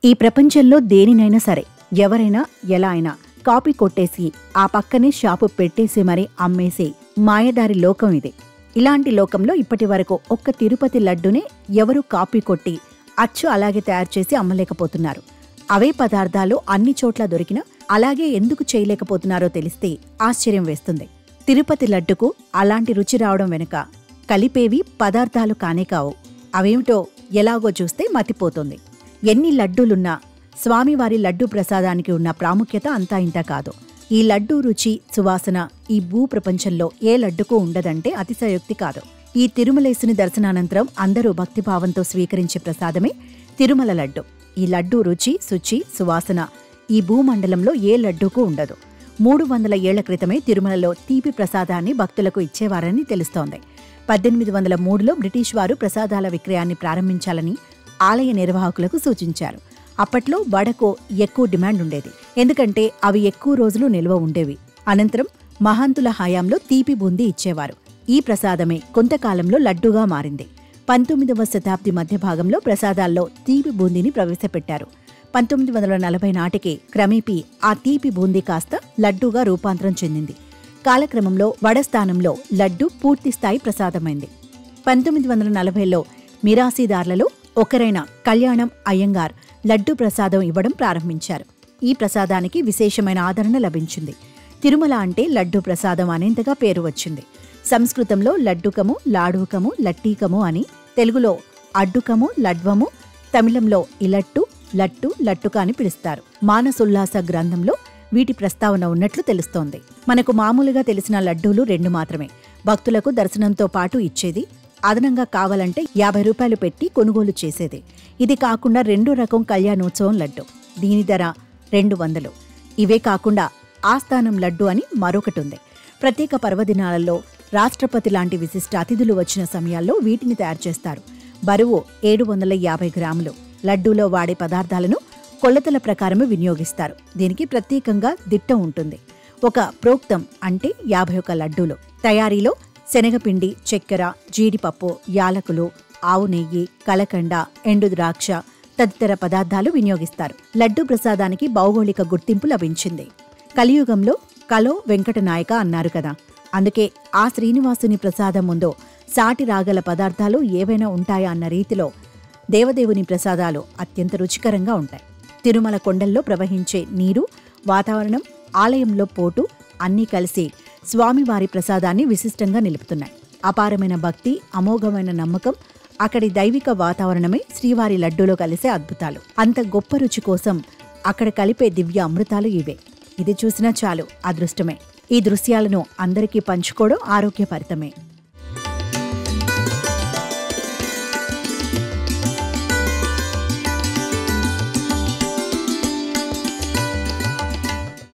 ఈ ప్రపంచంలో దేనినైనా సరే ఎవరైనా ఎలా అయినా కాపీ కొట్టేసి ఆ పక్కనే షాపు పెట్టేసి మరీ అమ్మేసే మాయదారి లోకం ఇది. ఇలాంటి లోకంలో ఇప్పటి వరకు ఒక్క తిరుపతి లడ్డునే ఎవరూ కాపీ కొట్టి అచ్చు అలాగే తయారు చేసి అమ్మలేకపోతున్నారు. అవే పదార్థాలు అన్ని చోట్ల దొరికినా అలాగే ఎందుకు చేయలేకపోతున్నారో తెలిస్తే ఆశ్చర్యం వేస్తుంది. తిరుపతి లడ్డుకు అలాంటి రుచి రావడం వెనుక కలిపేవి పదార్థాలు కానే కావు. అవేమిటో ఎలాగో చూస్తే మతిపోతుంది. ఎన్ని లడ్డూలున్నా స్వామివారి లడ్డూ ప్రసాదానికి ఉన్న ప్రాముఖ్యత అంతా ఇంత కాదు. ఈ లడ్డూ రుచి సువాసన ఈ భూ ప్రపంచంలో ఏ లడ్డుకు ఉండదంటే అతిశయోక్తి కాదు. ఈ తిరుమలేశుని దర్శనానంతరం అందరూ భక్తిభావంతో స్వీకరించే ప్రసాదమే తిరుమల లడ్డు. ఈ లడ్డూ రుచి శుచి సువాసన ఈ భూమండలంలో ఏ లడ్డూకు ఉండదు. 300 ఏళ్ల క్రితమే తిరుమలలో తీపి ప్రసాదాన్ని భక్తులకు ఇచ్చేవారని తెలుస్తోంది. 1803లో బ్రిటిష్ వారు ప్రసాదాల విక్రయాన్ని ప్రారంభించాలని ఆలయ నిర్వాహకులకు సూచించారు. అప్పట్లో వడకు ఎక్కువ డిమాండ్ ఉండేది, ఎందుకంటే అవి ఎక్కువ రోజులు నిల్వ ఉండేవి. అనంతరం మహంతుల హయాంలో తీపి బూందీ ఇచ్చేవారు. ఈ ప్రసాదమే కొంతకాలంలో లడ్డూగా మారింది. 19వ శతాబ్ది మధ్య భాగంలో ప్రసాదాల్లో తీపి బూందీని ప్రవేశపెట్టారు. 1940 నాటికి క్రమేపీ ఆ తీపి బూందీ కాస్త లడ్డూగా రూపాంతరం చెందింది. కాలక్రమంలో వడ స్థానంలో లడ్డు పూర్తిస్థాయి ప్రసాదమైంది. 1940లో మిరాసీదార్లలో ఒకరైన కళ్యాణం అయ్యంగార్ లడ్డూ ప్రసాదం ఇవ్వడం ప్రారంభించారు. ఈ ప్రసాదానికి విశేషమైన ఆదరణ లభించింది. తిరుమల అంటే లడ్డూ ప్రసాదం అనేంతగా పేరు వచ్చింది. సంస్కృతంలో లడ్డుకము, లాడూకము, లట్టీకము అని, తెలుగులో అడ్డుకము, లడ్వము, తమిళంలో ఇలట్టు, లట్టు, లట్టుక అని పిలుస్తారు. మానసోల్లాస గ్రంథంలో వీటి ప్రస్తావన ఉన్నట్లు తెలుస్తోంది. మనకు మామూలుగా తెలిసిన లడ్డూలు 2 మాత్రమే. భక్తులకు దర్శనంతో పాటు ఇచ్చేది, అదనంగా కావాలంటే 50 రూపాయలు పెట్టి కొనుగోలు చేసేది. ఇది కాకుండా 2 రకం కళ్యాణోత్సవం లడ్డు, దీని ధర 200. ఇవే కాకుండా ఆస్థానం లడ్డు అని మరొకటుంది. ప్రత్యేక పర్వదినాలలో రాష్ట్రపతి లాంటి విశిష్ట అతిథులు వచ్చిన సమయాల్లో వీటిని తయారు చేస్తారు. బరువు 750 గ్రాములు. లడ్డూలో వాడే పదార్థాలను కొలతల ప్రకారమే వినియోగిస్తారు. దీనికి ప్రత్యేకంగా దిట్ట ఉంటుంది. ఒక ప్రోక్తం అంటే 51 లడ్డూలు. తయారీలో శనగపిండి, చక్కెర, జీడిపప్పు, యాలకులు, ఆవు నెయ్యి, కలకండ, ఎండు ద్రాక్ష తదితర పదార్థాలు వినియోగిస్తారు. లడ్డూ ప్రసాదానికి భౌగోళిక గుర్తింపు లభించింది. కలియుగంలో కలో వెంకటనాయక అన్నారు కదా, అందుకే ఆ శ్రీనివాసుని ప్రసాదం ముందు సాటి రాగల పదార్థాలు ఏవైనా ఉంటాయా అన్న రీతిలో దేవదేవుని ప్రసాదాలు అత్యంత రుచికరంగా ఉంటాయి. తిరుమల కొండల్లో ప్రవహించే నీరు, వాతావరణం, ఆలయంలో పోటు అన్నీ కలిసి స్వామివారి ప్రసాదాన్ని విశిష్టంగా నిలుపుతున్నాయి. అపారమైన భక్తి, అమోఘమైన నమ్మకం, అక్కడి దైవిక వాతావరణమే శ్రీవారి లడ్డూలో కలిసే అద్భుతాలు. అంత గొప్ప రుచి కోసం అక్కడ కలిపే దివ్య అమృతాలు ఇవే. ఇది చూసినా చాలు అదృష్టమే. ఈ దృశ్యాలను అందరికీ పంచుకోవడం ఆరోగ్యపరితమే.